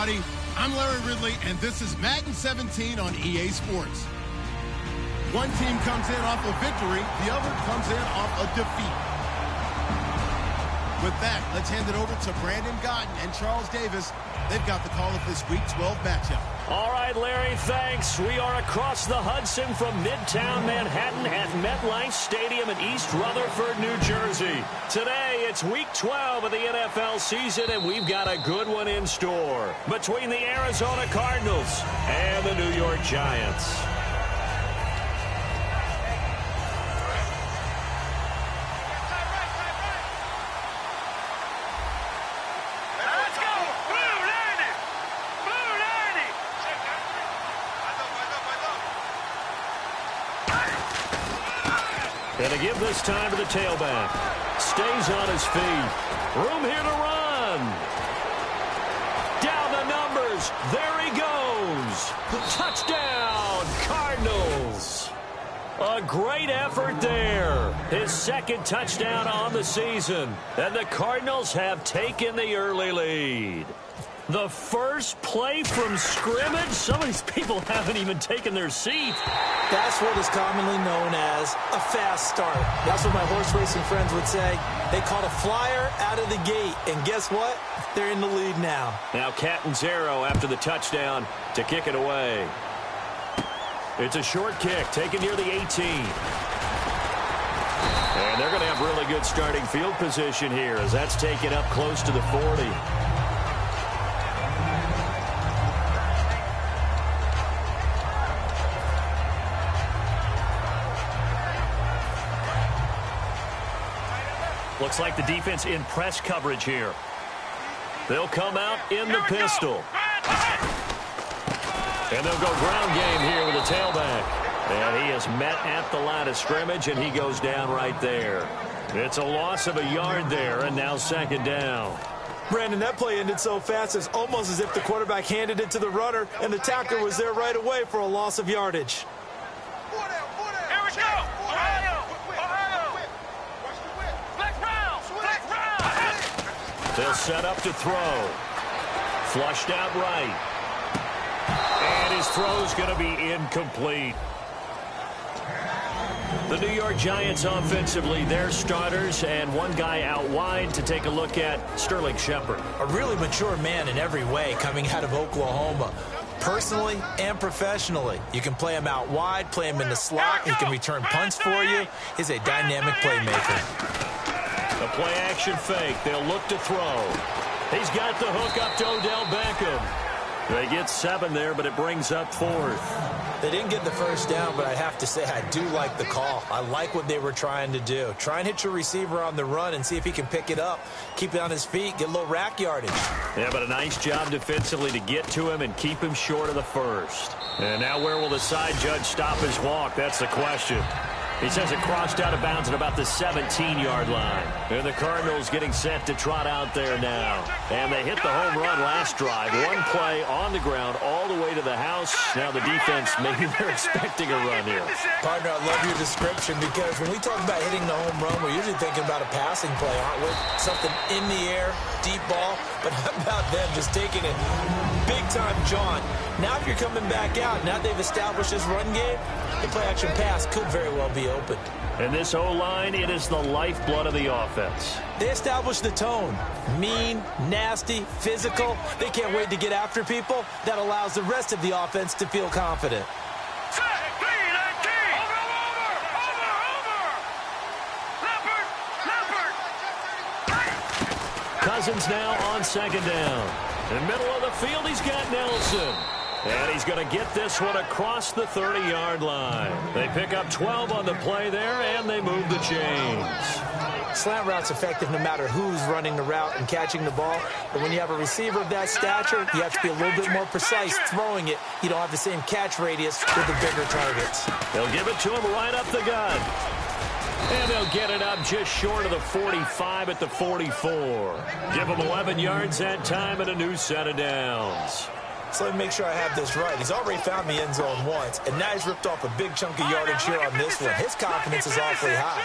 everybody. I'm Larry Ridley, and this is Madden 17 on EA Sports. One team comes in off a victory, the other comes in off a defeat. With that, let's hand it over to Brandon Gotton and Charles Davis. They've got the call of this Week 12 matchup. All right, Larry, thanks. We are across the Hudson from Midtown Manhattan at MetLife Stadium in East Rutherford, New Jersey. Today, it's Week 12 of the NFL season, and we've got a good one in store between the Arizona Cardinals and the New York Giants. And to give this time to the tailback. Stays on his feet. Room here to run. Down the numbers. There he goes. Touchdown, Cardinals. A great effort there. His second touchdown on the season. And the Cardinals have taken the early lead. The first play from scrimmage? Some of these people haven't even taken their seat. That's what is commonly known as a fast start. That's what my horse racing friends would say. They caught a flyer out of the gate, and guess what? They're in the lead now. Now Catanzaro after the touchdown to kick it away. It's a short kick taken near the 18. And they're going to have really good starting field position here as that's taken up close to the 40. Looks like the defense in press coverage here. They'll come out in the pistol. And they'll go ground game here with the tailback. And he is met at the line of scrimmage, and he goes down right there. It's a loss of a yard there, and now second down. Brandon, that play ended so fast, it's almost as if the quarterback handed it to the runner, and the tackler was there right away for a loss of yardage. Here we go! They'll set up to throw. Flushed out right. And his throw's going to be incomplete. The New York Giants offensively, their starters, and one guy out wide to take a look at, Sterling Shepard. A really mature man in every way coming out of Oklahoma. Personally and professionally. You can play him out wide, play him in the slot. He can return punts for you. He's a dynamic playmaker. A play-action fake. They'll look to throw. He's got the hook up to Odell Beckham. They get 7 there, but it brings up 4th. They didn't get the first down, but I have to say I do like the call. I like what they were trying to do. Try and hit your receiver on the run and see if he can pick it up. Keep it on his feet, get a little rack yardage. Yeah, but a nice job defensively to get to him and keep him short of the first. And now where will the side judge stop his walk? That's the question. He says it crossed out of bounds at about the 17-yard line. And the Cardinals getting set to trot out there now. And they hit the home run last drive. One play on the ground all the way to the house. Now the defense, maybe they're expecting a run here. Partner, I love your description because when we talk about hitting the home run, we're usually thinking about a passing play, aren't we? Something in the air, deep ball. But how about them just taking it big-time John? Now if you're coming back out, now they've established this run game, the play-action pass could very well be open. And this O-line, it is the lifeblood of the offense. They established the tone. Mean, nasty, physical. They can't wait to get after people. That allows the rest of the offense to feel confident. Cousins now on second down. In the middle of the field, he's got Nelson. And he's going to get this one across the 30-yard line. They pick up 12 on the play there, and they move the chains. Slant route's effective no matter who's running the route and catching the ball. But when you have a receiver of that stature, you have to be a little bit more precise throwing it. You don't have the same catch radius with the bigger targets. They'll give it to him right up the gut. And they'll get it up just short of the 45 at the 44. Give him 11 yards that time and a new set of downs. So let me make sure I have this right. He's already found the end zone once, and now he's ripped off a big chunk of yardage here on this one. His confidence is awfully high.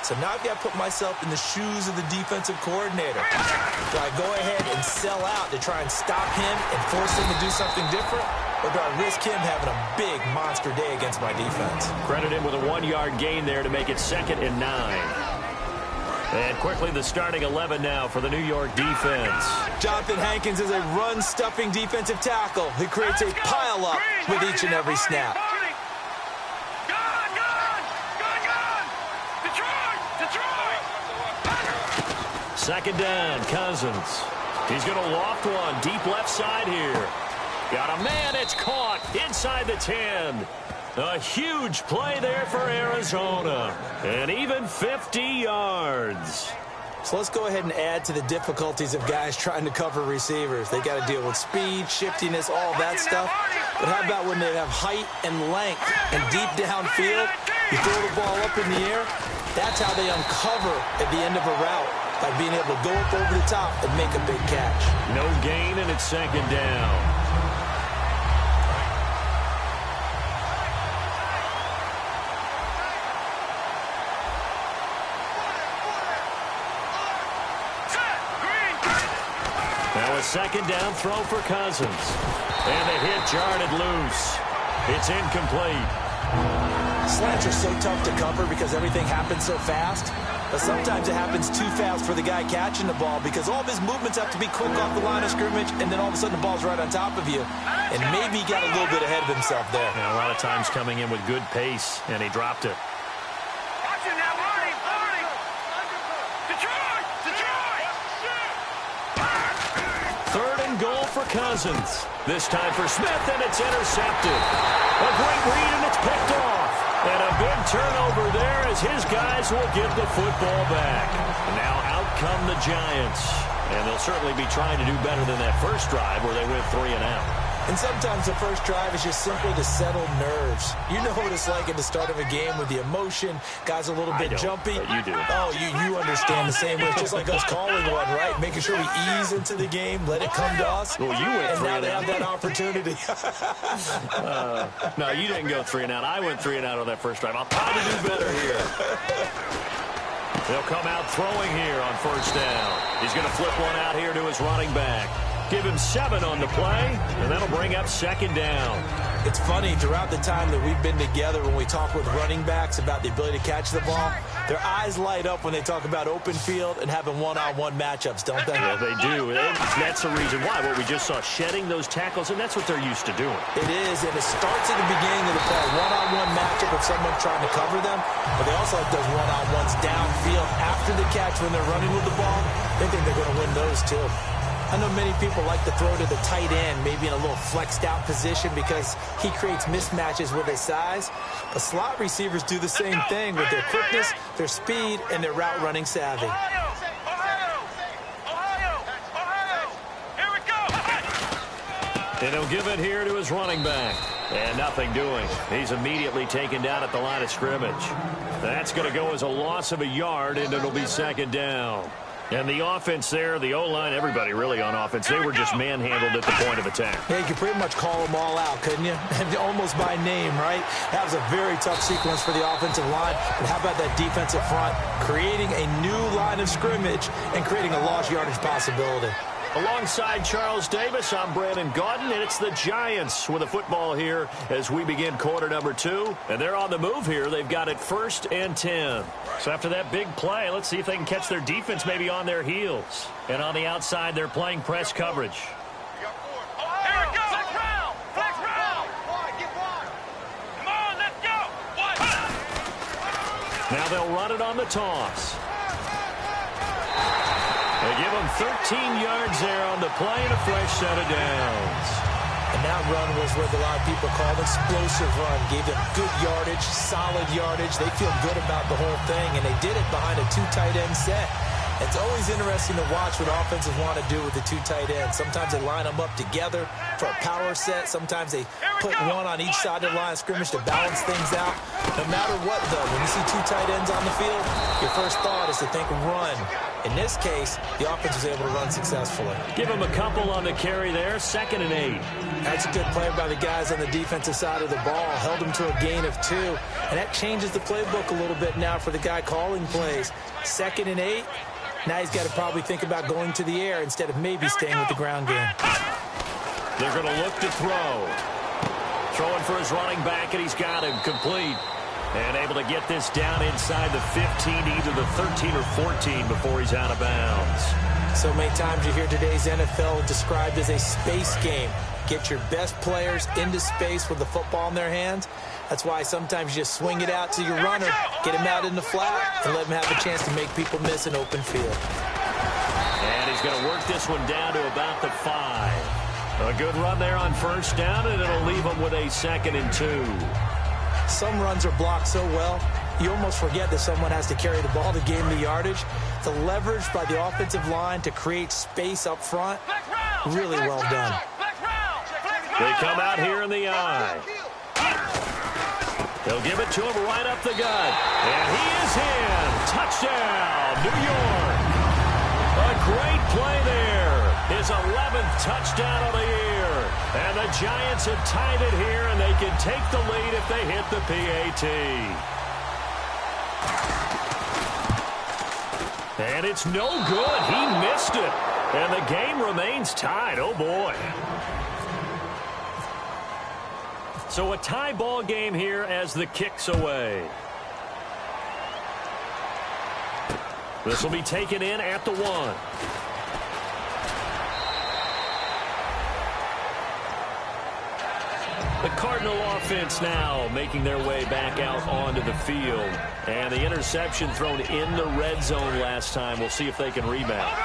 So now I've got to put myself in the shoes of the defensive coordinator. Do I go ahead and sell out to try and stop him and force him to do something different? Or do I risk him having a big monster day against my defense? Credit him with a 1-yard gain there to make it 2nd and 9. And quickly the starting 11 now for the New York defense. Jonathan Hankins is a run-stuffing defensive tackle who creates a pile-up with each and every snap. Second down, Cousins. He's going to loft one deep left side here. Got a man, it's caught inside the 10. A huge play there for Arizona. And even 50 yards. So let's go ahead and add to the difficulties of guys trying to cover receivers. They got to deal with speed, shiftiness, all that stuff. But how about when they have height and length and deep downfield? You throw the ball up in the air. That's how they uncover at the end of a route, by being able to go up over the top and make a big catch. No gain, and it's 2nd down. Now a 2nd down throw for Cousins. And the hit jarred loose. It's incomplete. Slants are so tough to cover because everything happens so fast. But sometimes it happens too fast for the guy catching the ball because all of his movements have to be quick off the line of scrimmage, and then all of a sudden the ball's right on top of you. And maybe he got a little bit ahead of himself there. Yeah, a lot of times coming in with good pace, and he dropped it. Third and goal for Cousins. This time for Smith, and it's intercepted. A great read, and it's picked off. And a big turnover there as his guys will get the football back. Now out come the Giants. And they'll certainly be trying to do better than that first drive where they went 3 and out. And sometimes the first drive is just simply to settle nerves. You know what it's like at the start of a game with the emotion. Guys a little bit jumpy. But you do. Oh, you understand the same way. It's just like us calling one, right? Making sure we ease into the game, let it come to us. Well, you went 3 and now and they out. have that opportunity. No, you didn't go 3 and out. I went 3 and out on that first drive. I'll try to do better here. They'll come out throwing here on first down. He's going to flip one out here to his running back. Give him 7 on the play, and that'll bring up 2nd down. It's funny, throughout the time that we've been together, when we talk with running backs about the ability to catch the ball, their eyes light up when they talk about open field and having one-on-one matchups, don't they? Yeah, they do. And that's the reason why. What we just saw, shedding those tackles, and that's what they're used to doing. It is, and it starts at the beginning of the play. One-on-one matchup if someone's trying to cover them, but they also like those one-on-ones downfield after the catch when they're running with the ball. They think they're going to win those, too. I know many people like to throw to the tight end, maybe in a little flexed out position because he creates mismatches with his size. But slot receivers do the same thing with their quickness, their speed, and their route running savvy. Here we go. And he'll give it here to his running back. And nothing doing. He's immediately taken down at the line of scrimmage. That's going to go as a loss of a yard, and it'll be 2nd down. And the offense there, the O-line, everybody really on offense, they were just manhandled at the point of attack. Yeah, you could pretty much call them all out, couldn't you? Almost by name, right? That was a very tough sequence for the offensive line. But how about that defensive front? Creating a new line of scrimmage and creating a lost yardage possibility. Alongside Charles Davis, I'm Brandon Gaudin, and it's the Giants with a football here as we begin quarter number 2. And they're on the move here. They've got it 1st and 10. So after that big play, let's see if they can catch their defense maybe on their heels. And on the outside, they're playing press coverage. Here we go. Flex round. Flex round. Come on, let's go. Now they'll run it on the toss. They give him 13 yards there on the play and a fresh set of downs. And that run was what a lot of people call an explosive run. Gave them good yardage, solid yardage. They feel good about the whole thing, and they did it behind a 2 tight end set. It's always interesting to watch what offenses want to do with the 2 tight ends. Sometimes they line them up together. for a power set. Sometimes they put one on each side of the line of scrimmage to balance things out. No matter what, though, when you see two tight ends on the field, your first thought is to think run. In this case, the offense was able to run successfully. Give him a couple on the carry there, 2nd and 8. That's a good play by the guys on the defensive side of the ball. Held them to a gain of 2. And that changes the playbook a little bit now for the guy calling plays. 2nd and 8. Now he's got to probably think about going to the air instead of maybe staying with the ground game. They're going to look to throw. Throwing for his running back, and he's got him complete. And able to get this down inside the 15, either the 13 or 14 before he's out of bounds. So many times you hear today's NFL described as a space game. Get your best players into space with the football in their hands. That's why sometimes you just swing it out to your runner, get him out in the flat, and let him have a chance to make people miss an open field. And he's going to work this one down to about the 5. A good run there on first down, and it'll leave him with a 2nd and 2. Some runs are blocked so well, you almost forget that someone has to carry the ball to gain the yardage. The leverage by the offensive line to create space up front, really well done. They come out here in the eye. They'll give it to him right up the gut. And he is in. Touchdown, New York. A great play there. His 11th touchdown of the year. And the Giants have tied it here, and they can take the lead if they hit the PAT. And it's no good. He missed it. And the game remains tied. Oh, boy. So a tie ball game here as the kick's away. This will be taken in at the 1. The Cardinal offense now making their way back out onto the field. And the interception thrown in the red zone last time. We'll see if they can rebound.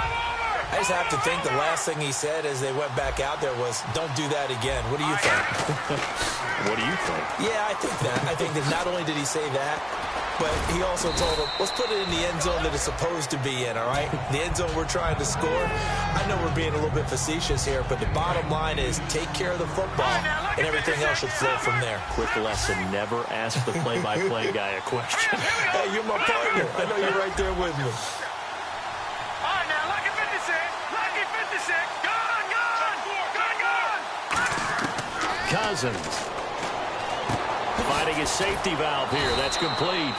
I just have to think the last thing he said as they went back out there was, don't do that again. What do you think? What do you think? Yeah, I think that. I think that not only did he say that, but he also told them, let's put it in the end zone that it's supposed to be in, all right? The end zone we're trying to score. I know we're being a little bit facetious here, but the bottom line is take care of the football, and everything else should flow from there. Quick lesson, never ask the play-by-play guy a question. Hey, you're my partner. I know you're right there with me. Cousins finding his safety valve here. That's complete.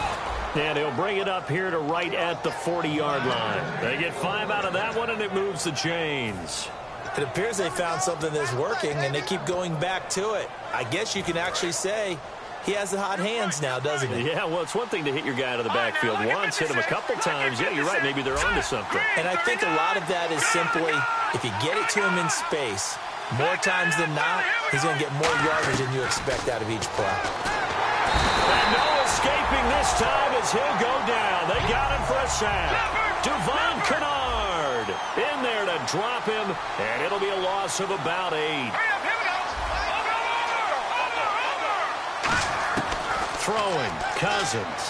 And he'll bring it up here to right at the 40-yard line. They get 5 out of that one, and it moves the chains. It appears they found something that's working, and they keep going back to it. I guess you can actually say he has the hot hands now, doesn't he? Yeah, well, it's one thing to hit your guy out of the backfield once, hit him a couple times. Yeah, you're right. Maybe they're onto something. And I think a lot of that is simply if you get it to him in space, more times than not, he's going to get more yardage than you expect out of each play. And no escaping this time as he'll go down. They got him for a sack. Devon Kennard in there to drop him, and it'll be a loss of about 8. Throwing, Cousins.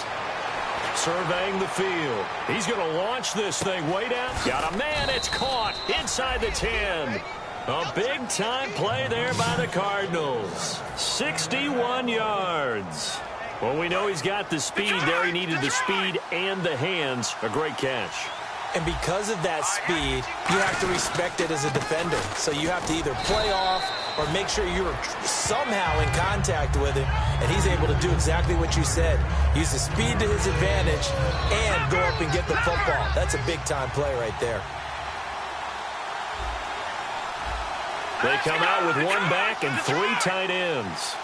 Surveying the field. He's going to launch this thing way down. Got a man. It's caught inside the 10. A big-time play there by the Cardinals. 61 yards. Well, we know he's got the speed there. He needed the speed and the hands. A great catch. And because of that speed, you have to respect it as a defender. So you have to either play off or make sure you're somehow in contact with him, and he's able to do exactly what you said. Use the speed to his advantage and go up and get the football. That's a big-time play right there. They come out with 1 back and 3 tight ends.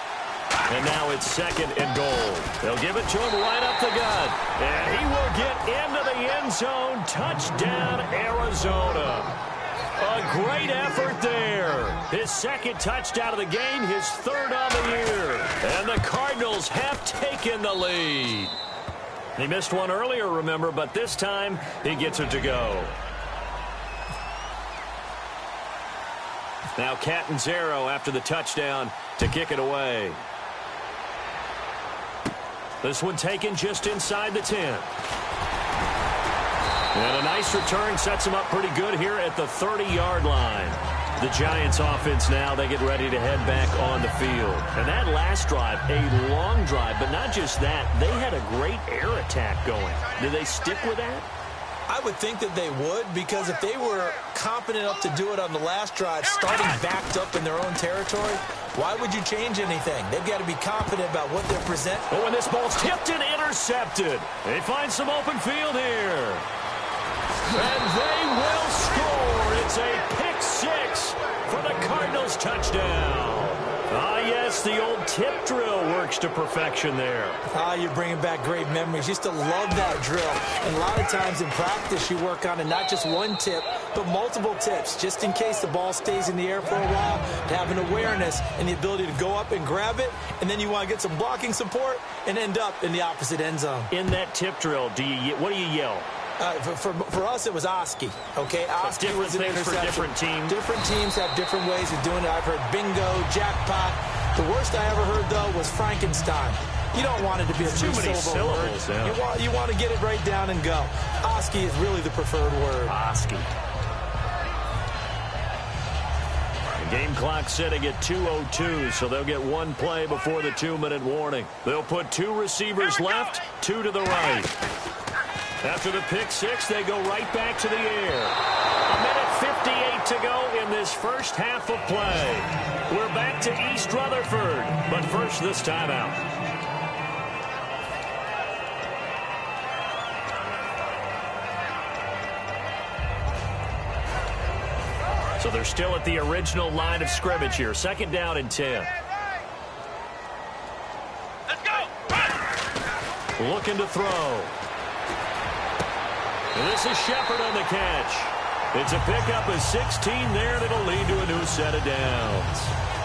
And now it's 2nd and goal. They'll give it to him right up the gut. And he will get into the end zone. Touchdown, Arizona. A great effort there. His 2nd touchdown of the game, his 3rd on the year. And the Cardinals have taken the lead. He missed one earlier, remember, but this time he gets it to go. Now Catanzaro after the touchdown to kick it away. This one taken just inside the 10. And a nice return sets him up pretty good here at the 30-yard line. The Giants offense now, they get ready to head back on the field. And that last drive, a long drive, but not just that, they had a great air attack going. Do they stick with that? I would think that they would, because if they were competent enough to do it on the last drive, starting backed up in their own territory, why would you change anything? They've got to be confident about what they're presenting. Oh, and this ball's tipped and intercepted. They find some open field here. And they will score. It's a pick six for the Cardinals touchdown. Ah, yes, the old tip drill works to perfection there. Ah, you're bringing back great memories. Used to love that drill. And a lot of times in practice, you work on it, not just one tip, but multiple tips, just in case the ball stays in the air for a while, to have an awareness and the ability to go up and grab it, and then you want to get some blocking support and end up in the opposite end zone. In that tip drill, what do you yell? For us, it was Oski. Okay, Oski was an interception. For different teams. Different teams have different ways of doing it. I've heard bingo, jackpot. The worst I ever heard, though, was Frankenstein. You don't want it to be a too many syllables. Yeah. You want to get it right down and go. Oski is really the preferred word. Oski. The game clock setting at 2:02, so they'll get one play before the 2-minute warning. They'll put two receivers left, two to the right. After the pick six, they go right back to the air. A minute 58 to go in this first half of play. We're back to East Rutherford, but first this timeout. So they're still at the original line of scrimmage here. Second down and 10. Let's go. Looking to throw. And this is Shepard on the catch. It's a pickup of 16 there, and it'll lead to a new set of downs.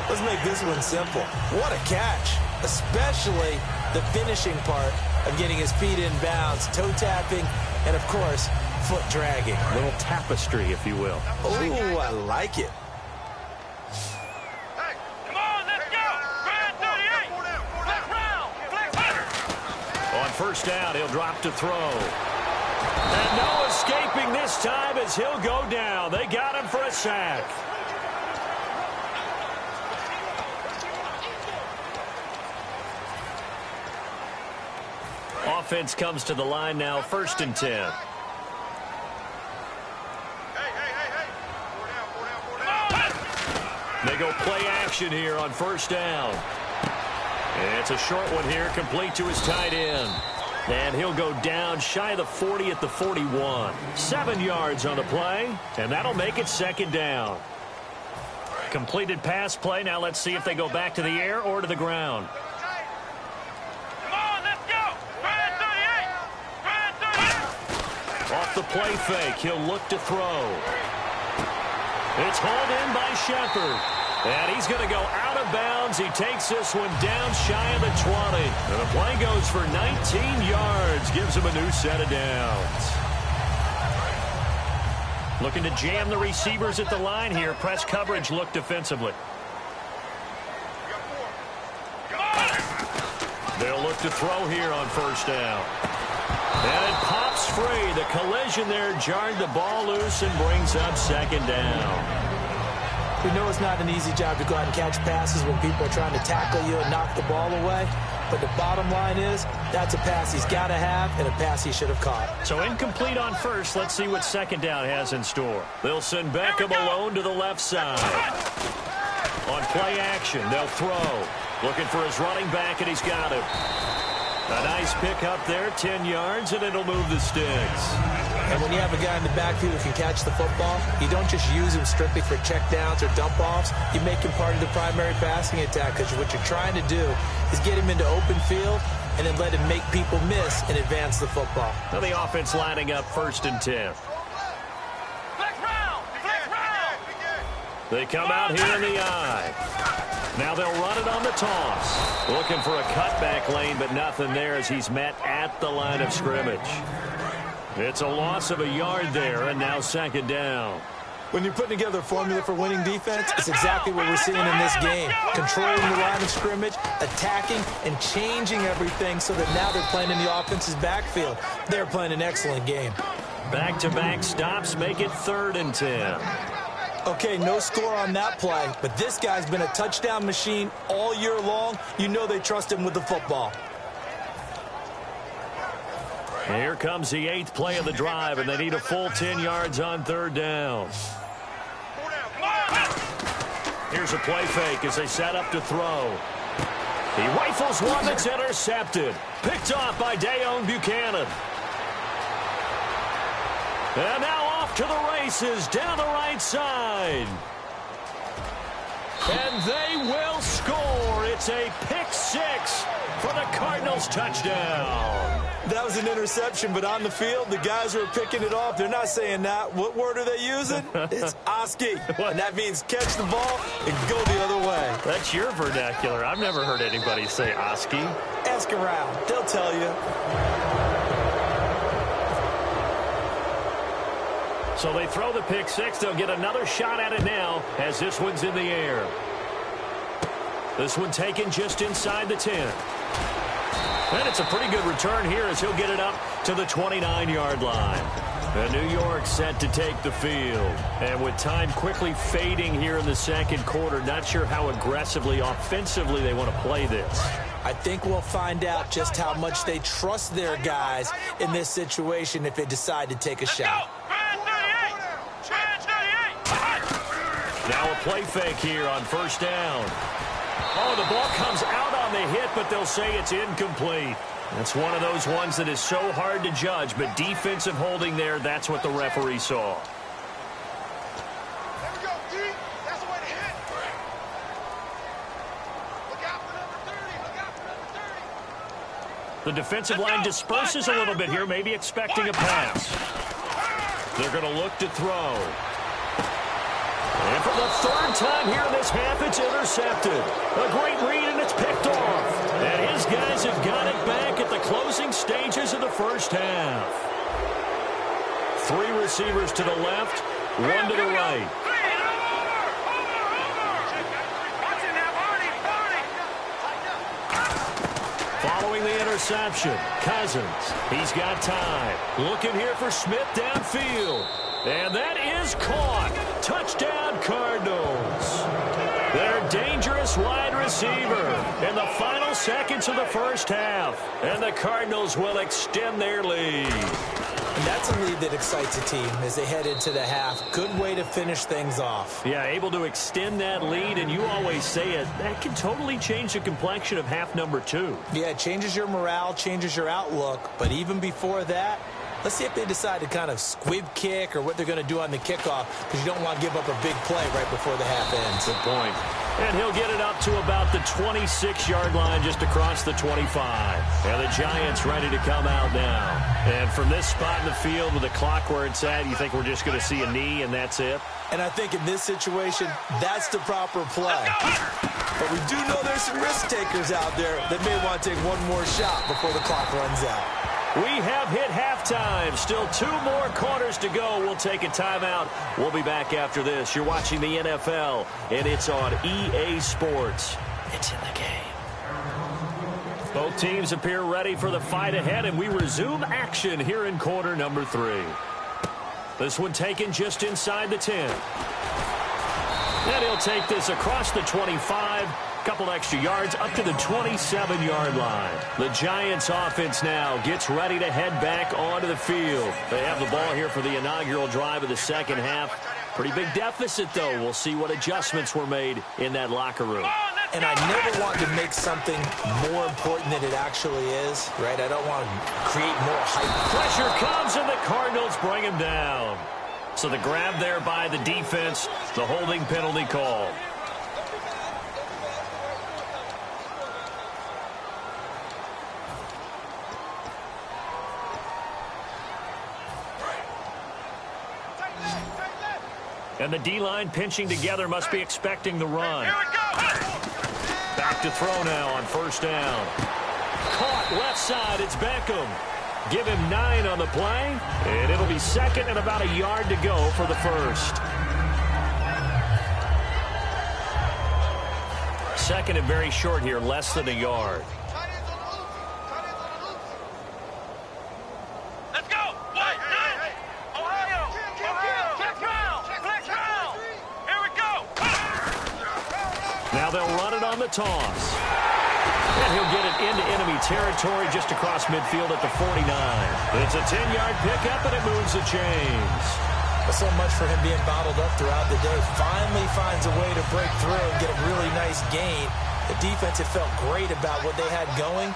Let's make this one simple. What a catch, especially the finishing part of getting his feet in bounds, toe tapping, and, of course, foot dragging. A little tapestry, if you will. Ooh, I like it. Hey, come on, let's go. Grand 38. Flex round. Flex. On first down, he'll drop to throw. And no escaping this time as he'll go down. They got him for a sack. Offense comes to the line now, first and 10. Hey. They go play action here on first down. And it's a short one here, complete to his tight end. And he'll go down shy of the 40 at the 41. 7 yards on the play, and that'll make it second down. Completed pass play. Now let's see if they go back to the air or to the ground. Come on, let's go. Grand 38. Grand 38. Off the play fake, he'll look to throw. It's hauled in by Shepard. And he's going to go out of bounds. He takes this one down shy of the 20. And the play goes for 19 yards. Gives him a new set of downs. Looking to jam the receivers at the line here. Press coverage look defensively. They'll look to throw here on first down. And it pops free. The collision there jarred the ball loose and brings up second down. We know it's not an easy job to go out and catch passes when people are trying to tackle you and knock the ball away. But the bottom line is, that's a pass he's got to have and a pass he should have caught. So incomplete on first. Let's see what second down has in store. They'll send Beckham alone to the left side. On play action, they'll throw. Looking for his running back, and he's got him. A nice pick up there, 10 yards, and it'll move the sticks. And when you have a guy in the backfield who can catch the football, you don't just use him strictly for checkdowns or dump-offs. You make him part of the primary passing attack, because what you're trying to do is get him into open field and then let him make people miss and advance the football. Now the offense lining up first and 10. Flex round. Flex round. They come out here in the eye. Now they'll run it on the toss. Looking for a cutback lane, but nothing there as he's met at the line of scrimmage. It's a loss of a yard there, and now second down. When you're putting together a formula for winning defense, it's exactly what we're seeing in this game. Controlling the line of scrimmage, attacking, and changing everything so that now they're playing in the offense's backfield. They're playing an excellent game. Back-to-back stops make it third and 10. Okay, no score on that play, but this guy's been a touchdown machine all year long. You know they trust him with the football. Here comes the 8th play of the drive, and they need a full 10 yards on 3rd down. Here's a play fake as they set up to throw. He rifles one that's intercepted. Picked off by Dayon Buchanan. And now off to the races down the right side. And they will score. It's a pick 6 for the Cardinals touchdown. That was an interception, but on the field, the guys who are picking it off, they're not saying that. What word are they using? It's Oski. And that means catch the ball and go the other way. That's your vernacular. I've never heard anybody say Oski. Ask around. They'll tell you. So they throw the pick 6. They'll get another shot at it now as this one's in the air. This one taken just inside the 10. And it's a pretty good return here as he'll get it up to the 29-yard line. And New York set to take the field. And with time quickly fading here in the second quarter, not sure how aggressively, offensively they want to play this. I think we'll find out just how much they trust their guys in this situation if they decide to take a shot. Now a play fake here on 1st down. Oh, the ball comes out on the hit, but they'll say it's incomplete. That's one of those ones that is so hard to judge, but defensive holding there, that's what the referee saw. There we go, D. That's the way to hit. Look out for number 30. Look out for number 30. The defensive line disperses a little bit here, maybe expecting a pass. They're going to look to throw. And for the 3rd time here in this half, it's intercepted. A great read, and it's picked off. And his guys have got it back at the closing stages of the first half. 3 receivers to the left, 1 to the right. Following the interception, Cousins. He's got time. Looking here for Smith downfield. And that is caught. Touchdown, Cardinals. Their dangerous wide receiver in the final seconds of the first half. And the Cardinals will extend their lead. And that's a lead that excites a team as they head into the half. Good way to finish things off. Yeah, able to extend that lead, and you always say it, that can totally change the complexion of half number 2. Yeah, it changes your morale, changes your outlook. But even before that, let's see if they decide to kind of squib kick or what they're going to do on the kickoff, because you don't want to give up a big play right before the half ends. Good point. And he'll get it up to about the 26-yard line, just across the 25. And the Giants ready to come out now. And from this spot in the field with the clock where it's at, you think we're just going to see a knee and that's it? And I think in this situation, that's the proper play. But we do know there's some risk takers out there that may want to take one more shot before the clock runs out. We have hit halftime. Still 2 more quarters to go. We'll take a timeout. We'll be back after this. You're watching the NFL, and it's on EA Sports. It's in the game. Both teams appear ready for the fight ahead, and we resume action here in quarter number 3. This one taken just inside the 10. And he'll take this across the 25. Couple extra yards up to the 27-yard line. The Giants offense now gets ready to head back onto the field. They have the ball here for the inaugural drive of the second half. Pretty big deficit, though. We'll see what adjustments were made in that locker room. And I never want to make something more important than it actually is, right? I don't want to create more hype. Pressure comes, and the Cardinals bring him down. So the grab there by the defense, the holding penalty called. And the D-line pinching together, must be expecting the run. Back to throw now on 1st down. Caught left side, it's Beckham. Give him 9 on the play, and it'll be 2nd and about a yard to go for the 1st. 2nd and very short here, less than a yard. run it on the toss. And he'll get it into enemy territory just across midfield at the 49. It's a 10-yard pickup, and it moves the chains. So much for him being bottled up throughout the day. Finally finds a way to break through and get a really nice gain. The defense had felt great about what they had going.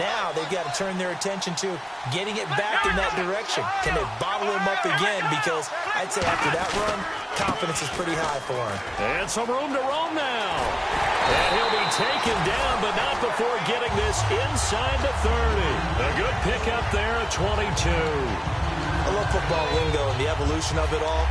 Now they've got to turn their attention to getting it back in that direction. Can they bottle him up again? Because I'd say after that run, confidence is pretty high for him. And some room to roam now. And he'll be taken down, but not before getting this inside the 30. A good pickup there at 22. I love football lingo and the evolution of it all.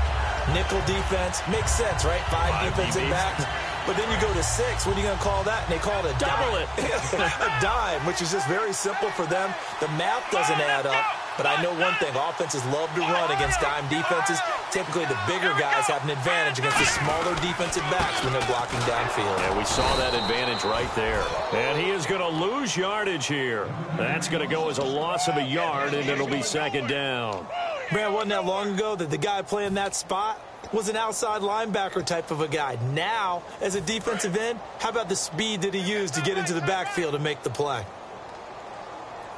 Nickel defense makes sense, right? Five defensive backs. But then you go to 6. What are you going to call that? And they call it a double dime. A dime, which is just very simple for them. The math doesn't add up. But I know one thing. Offenses love to run against dime defenses. Typically, the bigger guys have an advantage against the smaller defensive backs when they're blocking downfield. Yeah, we saw that advantage right there. And he is going to lose yardage here. That's going to go as a loss of a yard, and it'll be second down. Man, wasn't that long ago that the guy playing that spot was an outside linebacker type of a guy. Now, as a defensive end, how about the speed that he used to get into the backfield and make the play?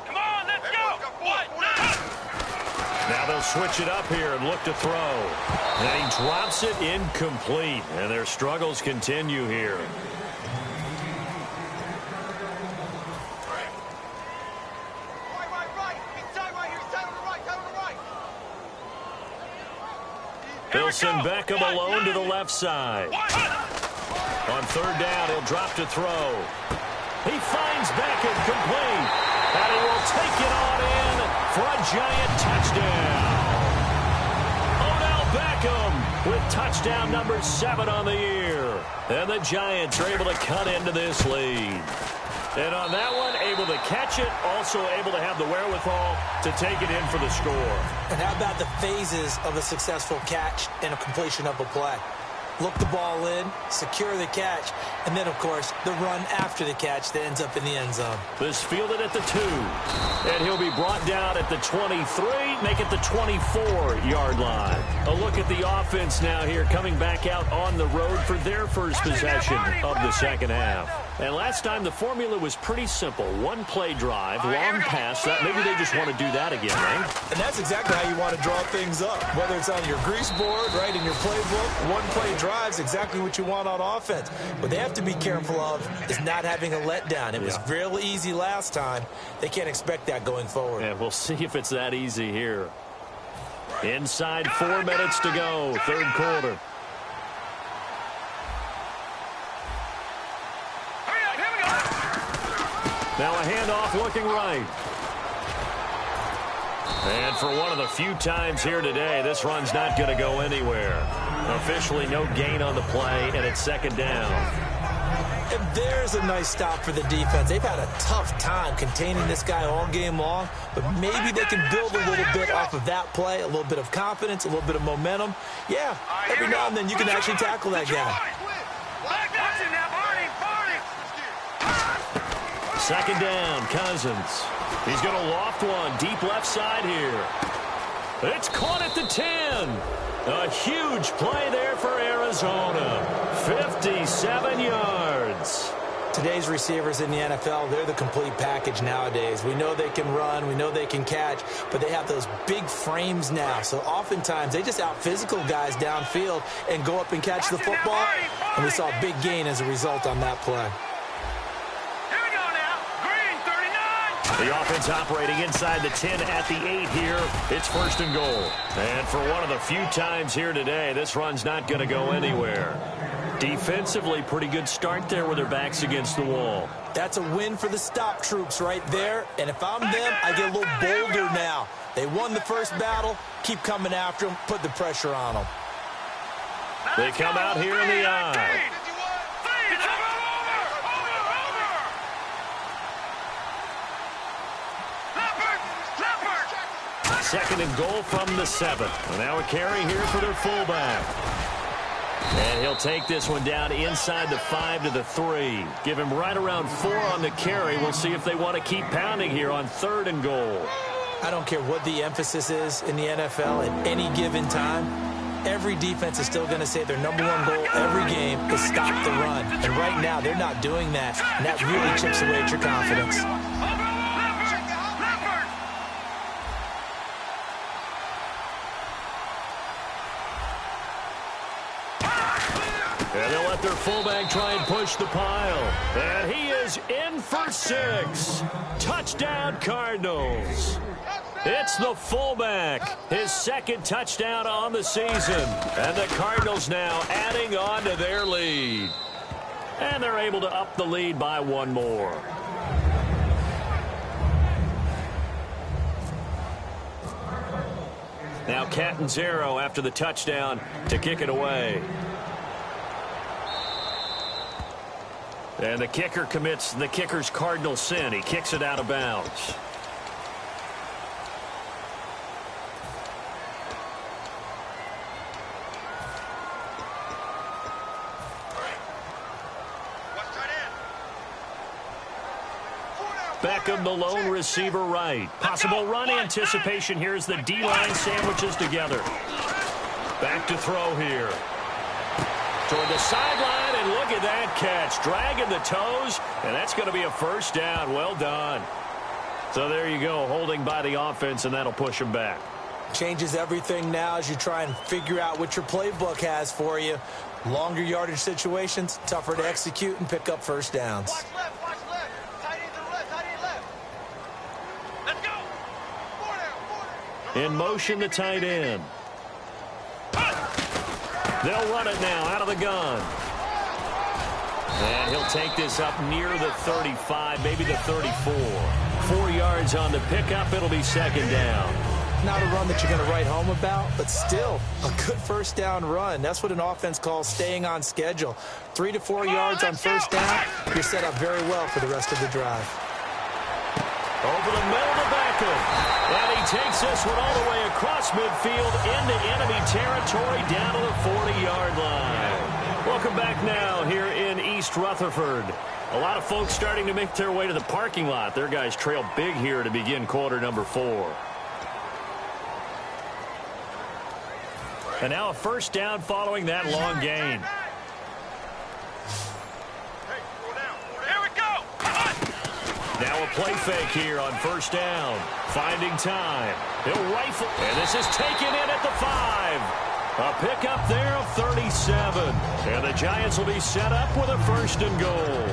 Come on, let's go. Now they'll switch it up here and look to throw. And he drops it incomplete. And their struggles continue here. They'll send Beckham alone to the left side. On third down, he'll drop to throw. He finds Beckham complete. And he will take it on in for a giant touchdown. Odell Beckham with touchdown number 7 on the year. And the Giants are able to cut into this lead. And on that one, able to catch it, also able to have the wherewithal to take it in for the score. And how about the phases of a successful catch and a completion of a play? Look the ball in, secure the catch, and then, of course, the run after the catch that ends up in the end zone. This fielded at the 2. And he'll be brought down at the 23, make it the 24-yard line. A look at the offense now here, coming back out on the road for their first possession of the second half. And last time, the formula was pretty simple. One play drive, long pass. That maybe they just want to do that again, right? And that's exactly how you want to draw things up. Whether it's on your grease board, right, in your playbook, one play drive's exactly what you want on offense. What they have to be careful of is not having a letdown. It was real easy last time. They can't expect that going forward. And we'll see if it's that easy here. Inside 4 minutes to go, third quarter. Now a handoff looking right. And for one of the few times here today, this run's not going to go anywhere. Officially no gain on the play, and it's second down. And there's a nice stop for the defense. They've had a tough time containing this guy all game long, but maybe they can build a little bit off of that play, a little bit of confidence, a little bit of momentum. Yeah, every now and then you can actually tackle that guy. Second down, Cousins. He's going to loft one deep left side here. It's caught at the 10. A huge play there for Arizona. 57 yards. Today's receivers in the NFL, they're the complete package nowadays. We know they can run, we know they can catch, but they have those big frames now. So oftentimes they just out-physical guys downfield and go up and catch the football. And we saw a big gain as a result on that play. The offense operating inside the 10 at the 8 here. It's first and goal. And for one of the few times here today, this run's not going to go anywhere. Defensively, pretty good start there with their backs against the wall. That's a win for the stop troops right there. And if I'm them, I get a little bolder now. They won the first battle. Keep coming after them. Put the pressure on them. They come out here in the eye. Second and goal from the 7. And now a carry here for their fullback. And he'll take this one down inside the 5 to the 3. Give him right around 4 on the carry. We'll see if they want to keep pounding here on third and goal. I don't care what the emphasis is in the NFL at any given time. every defense is still going to say their #1 goal every game is stop the run. And right now, they're not doing that. And that really chips away at your confidence. And they'll let their fullback try and push the pile. And he is in for 6. Touchdown, Cardinals. It's the fullback, his 2nd touchdown on the season. And the Cardinals now adding on to their lead. And they're able to up the lead by 1 more. Now Catanzaro after the touchdown to kick it away. And the kicker commits the kicker's cardinal sin. He kicks it out of bounds. Beckham, the lone receiver right. Possible run anticipation here as the D-line sandwiches together. Back to throw here. Toward the sideline, and look at that catch. Dragging the toes, and that's going to be a first down. Well done. So there you go, holding by the offense, and that'll push them back. Changes everything now as you try and figure out what your playbook has for you. Longer yardage situations, tougher to execute and pick up first downs. Watch left, watch left. Tight end to the left, tight end left. Let's go. 4 down. In motion, the tight end. They'll run it now out of the gun. And he'll take this up near the 35, maybe the 34. 4 yards on the pickup. It'll be 2nd down. Not a run that you're going to write home about, but still a good first down run. That's what an offense calls staying on schedule. 3 to 4 yards on first down. You're set up very well for the rest of the drive. Over the middle to Beckham. And he takes this one all the way across midfield into enemy territory down to the 40-yard line. Welcome back now here in East Rutherford. A lot of folks starting to make their way to the parking lot. Their guys trail big here to begin quarter number 4. And now a first down following that long gain. Now a play fake here on first down. Finding time. He'll rifle. And this is taken in at the 5. A pickup there of 37. And the Giants will be set up with a 1st and goal.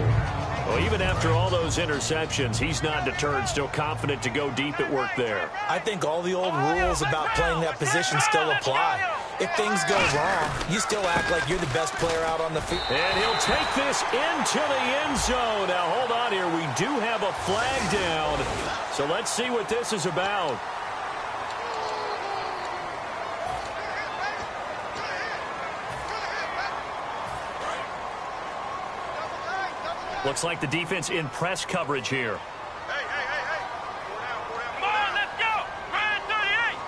Well, even after all those interceptions, he's not deterred, still confident to go deep at work there. I think all the old rules about playing that position still apply. If things go wrong, you still act like you're the best player out on the field. And he'll take this into the end zone. Now, hold on here. We do have a flag down. So let's see what this is about. Looks like the defense in press coverage here. Hey. Come on, let's go. Brand 38.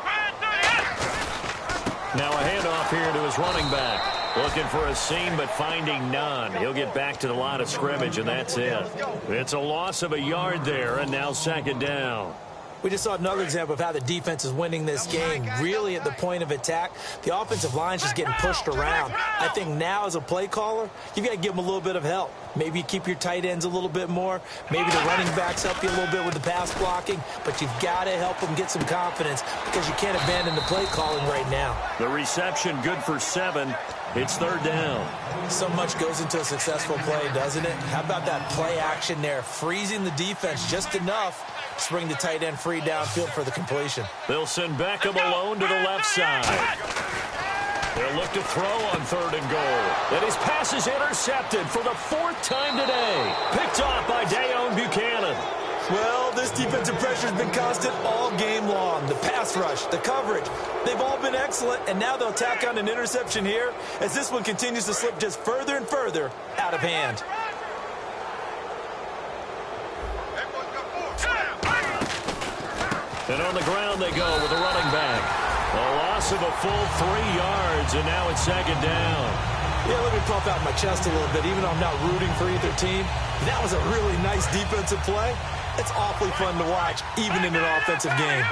Brand 38. Now a handoff here to his running back. Looking for a seam, but finding none. He'll get back to the line of scrimmage, and that's it. It's a loss of a yard there, and now 2nd down. We just saw another example of how the defense is winning this game. Really at the point of attack, the offensive line's just getting pushed around. I think now as a play caller, you've got to give them a little bit of help. Maybe you keep your tight ends a little bit more. Maybe the running backs help you a little bit with the pass blocking. But you've got to help them get some confidence because you can't abandon the play calling right now. The reception good for 7. It's 3rd down. So much goes into a successful play, doesn't it? How about that play action there? Freezing the defense just enough to bring the tight end free downfield for the completion. They'll send Beckham alone to the left side. They'll look to throw on 3rd and goal. And his pass is intercepted for the 4th time today. Picked off by Dayon Buchanan. Well, this defensive pressure has been constant all game long. The pass rush, the coverage, they've all been excellent, and now they'll tack on an interception here as this one continues to slip just further and further out of hand. And on the ground they go with a running back. A loss of a full 3 yards, and now it's 2nd down. Yeah, let me puff out my chest a little bit, even though I'm not rooting for either team. That was a really nice defensive play. It's awfully fun to watch, even in an offensive game.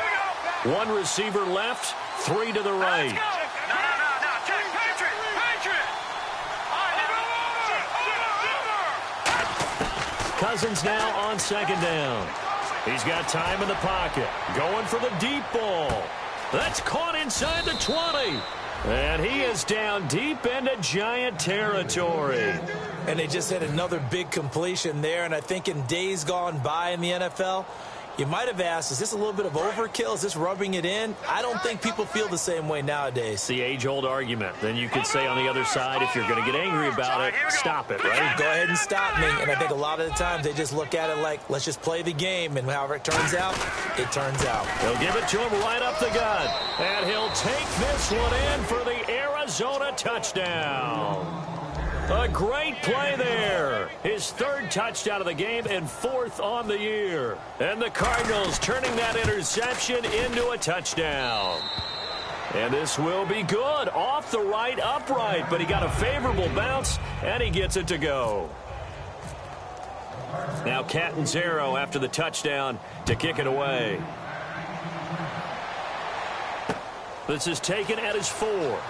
1 receiver left, 3 to the right. Cousins now on second down. He's got time in the pocket. Going for the deep ball. That's caught inside the 20. And he is down deep into Giant territory. And they just had another big completion there. And I think in days gone by in the NFL, you might have asked, is this a little bit of overkill? Is this rubbing it in? I don't think people feel the same way nowadays. It's the age-old argument. Then you could say on the other side, if you're going to get angry about it, stop it, right? Go ahead and stop me. And I think a lot of the times they just look at it like, let's just play the game. And however it turns out, it turns out. They'll give it to him right up the gut. And he'll take this one in for the Arizona touchdown. A great play there. His third touchdown of the game and fourth on the year. And the Cardinals turning that interception into a touchdown. And this will be good. Off the right upright, but he got a favorable bounce, and he gets it to go. Now Catanzaro after the touchdown to kick it away. This is taken at his 4.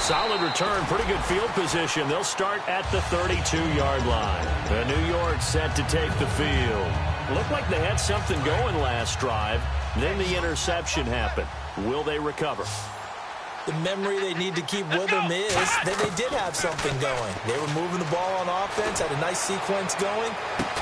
Solid return, pretty good field position. They'll start at the 32-yard line. And New York set to take the field. Looked like they had something going last drive. Then the interception happened. Will they recover? The memory they need to keep with them is that they did have something going. They were moving the ball on offense, had a nice sequence going.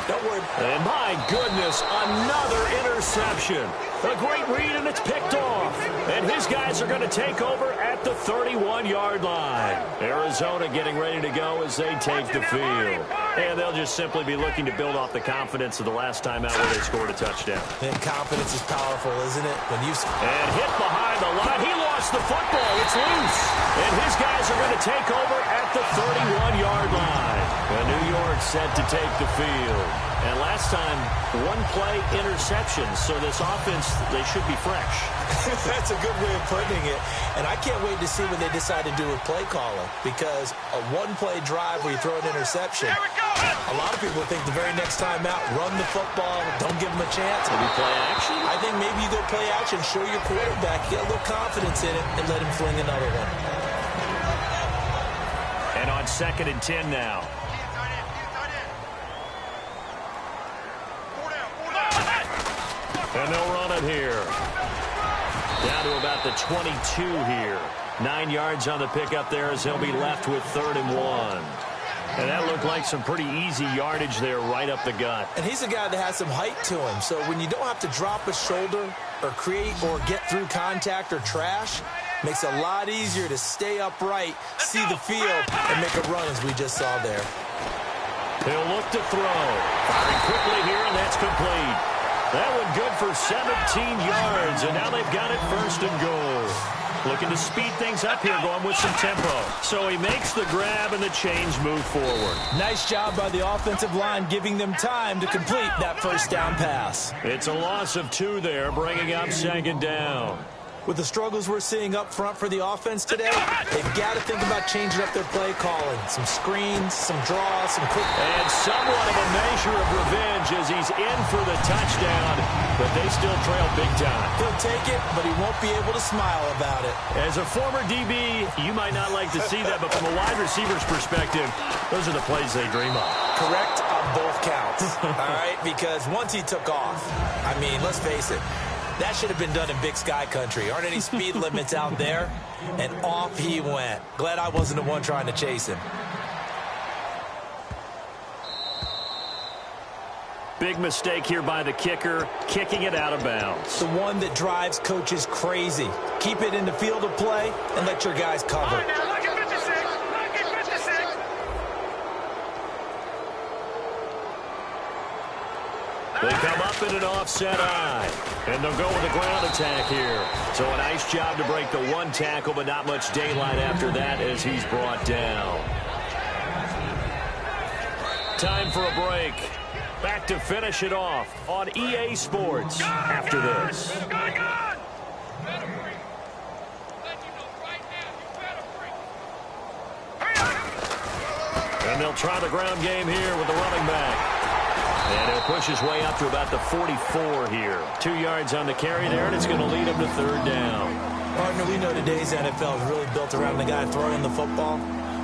Don't worry. And my goodness, another interception. A great read, and it's picked off. And his guys are going to take over at the 31-yard line. Arizona getting ready to go as they take the field. And they'll just simply be looking to build off the confidence of the last time out where they scored a touchdown. And confidence is powerful, isn't it? And hit behind the line. He lost the football. It's loose. And his guys are going to take over at the 31-yard line. And New York set to take the field. And last time, one-play interception. So this offense, they should be fresh. That's a good way of putting it. And I can't wait to see what they decide to do with play calling. Because a one-play drive where you throw an interception, a lot of people think the very next time out, run the football, don't give them a chance. Maybe play action? I think maybe you go play action, show your quarterback, get a little confidence in it, and let him fling another one. And on 2nd and 10 now. And they'll run it here. Down to about the 22 here. 9 yards on the pickup there as they'll be left with 3rd and 1. And that looked like some pretty easy yardage there right up the gut. And he's a guy that has some height to him. So when you don't have to drop a shoulder or create or get through contact or trash, makes it a lot easier to stay upright, see the field, and make a run as we just saw there. He'll look to throw. Firing quickly here, and that's complete. That one good for 17 yards, and now they've got it 1st and goal. Looking to speed things up here, going with some tempo. So he makes the grab, and the chains move forward. Nice job by the offensive line, giving them time to complete that first down pass. It's a loss of 2 there, bringing up 2nd down. With the struggles we're seeing up front for the offense today, they've got to think about changing up their play calling. Some screens, some draws, some quick... And somewhat of a measure of revenge as he's in for the touchdown, but they still trail big time. He'll take it, but he won't be able to smile about it. As a former DB, you might not like to see that, but from a wide receiver's perspective, those are the plays they dream of. Correct on both counts, all right? Because once he took off, I mean, let's face it, that should have been done in Big Sky country. Aren't any speed limits out there? And off he went. Glad I wasn't the one trying to chase him. Big mistake here by the kicker, kicking it out of bounds. The one that drives coaches crazy. Keep it in the field of play and let your guys cover. They come up in an offset eye, and they'll go with a ground attack here. So a nice job to break the one tackle, but not much daylight after that as he's brought down. Time for a break. Back to finish it off on EA Sports after this. And they'll try the ground game here with the running back. And he'll push his way up to about the 44 here. 2 yards on the carry there, and it's going to lead him to 3rd down. Partner, we know today's NFL is really built around the guy throwing the football.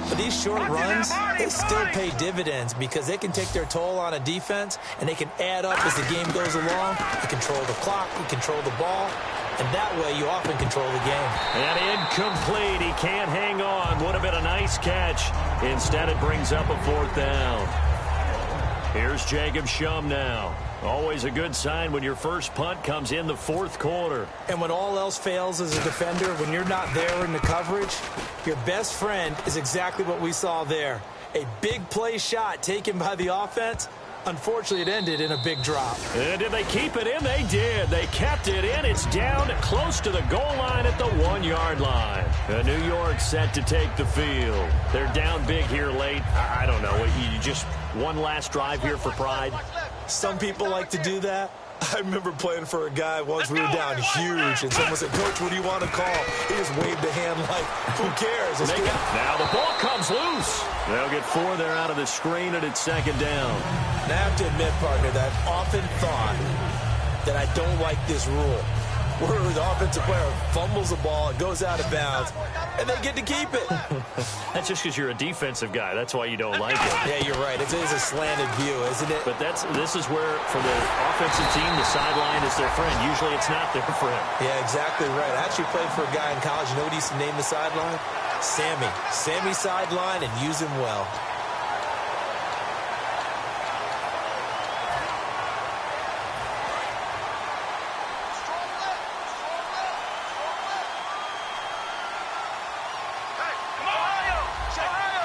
But these short runs, they still pay dividends because they can take their toll on a defense, and they can add up as the game goes along. You control the clock, you control the ball, and that way you often control the game. And incomplete. He can't hang on. Would have been a nice catch. Instead, it brings up a 4th down. Here's Jacob Shum now. Always a good sign when your first punt comes in the 4th quarter. And when all else fails as a defender, when you're not there in the coverage, your best friend is exactly what we saw there. A big play shot taken by the offense. Unfortunately, it ended in a big drop. And did they keep it in? They did. They kept it in. It's down close to the goal line at the 1-yard line. New York set to take the field. They're down big here late. I don't know. You just one last drive here for pride? Some people like to do that. I remember playing for a guy once. We were down huge, and someone said, "Coach, what do you want to call?" He just waved a hand like, who cares? Now the ball comes loose. They'll get 4 there out of the screen, and it's 2nd down. And I have to admit, partner, that I've often thought that I don't like this rule, where the offensive player fumbles the ball, it goes out of bounds, and they get to keep it. That's just because you're a defensive guy. That's why you don't like it. Yeah, you're right. It is a slanted view, isn't it? But this is where, for the offensive team, the sideline is their friend. Usually it's not their friend. Yeah, exactly right. I actually played for a guy in college. You know what he used to name the sideline? Sammy. Sammy sideline, and use him well.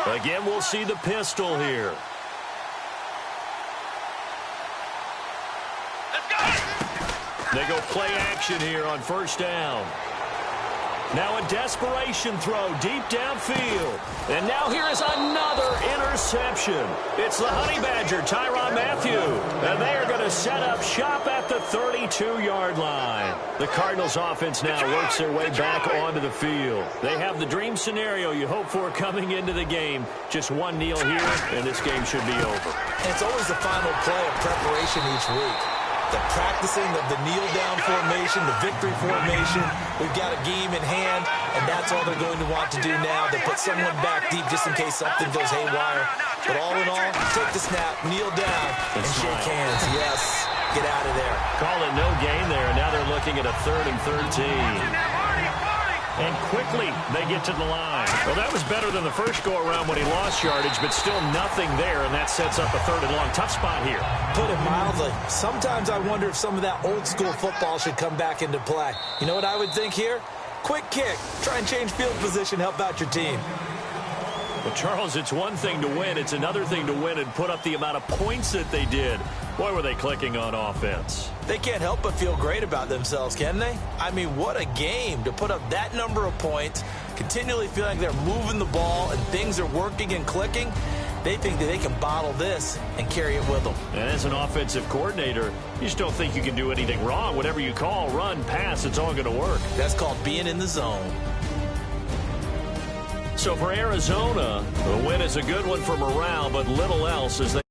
Again, we'll see the pistol here. They go play action here on 1st down. Now a desperation throw deep downfield. And now here is another interception. It's the Honey Badger, Tyrann Mathieu. And they are going to set up shop at the 32-yard line. The Cardinals offense now works their way back onto the field. They have the dream scenario you hope for coming into the game. Just one kneel here, and this game should be over. And it's always the final play of preparation each week. The practicing of the kneel-down formation, the victory formation. We've got a game in hand, and that's all they're going to want to do now. They put someone back deep just in case something goes haywire. But all in all, take the snap, kneel down, and shake hands. Yes, get out of there. Call it no gain there, and now they're looking at a 3rd and 13. And quickly, they get to the line. Well, that was better than the first go-around when he lost yardage, but still nothing there, and that sets up a 3rd and long. Tough spot here. Put it mildly. Sometimes I wonder if some of that old-school football should come back into play. You know what I would think here? Quick kick. Try and change field position, help out your team. Well, Charles, it's one thing to win. It's another thing to win and put up the amount of points that they did. Boy, were they clicking on offense. They can't help but feel great about themselves, can they? I mean, what a game to put up that number of points, continually feeling like they're moving the ball and things are working and clicking. They think that they can bottle this and carry it with them. And as an offensive coordinator, you just don't think you can do anything wrong. Whatever you call, run, pass, it's all going to work. That's called being in the zone. So for Arizona, the win is a good one for morale, but little else as they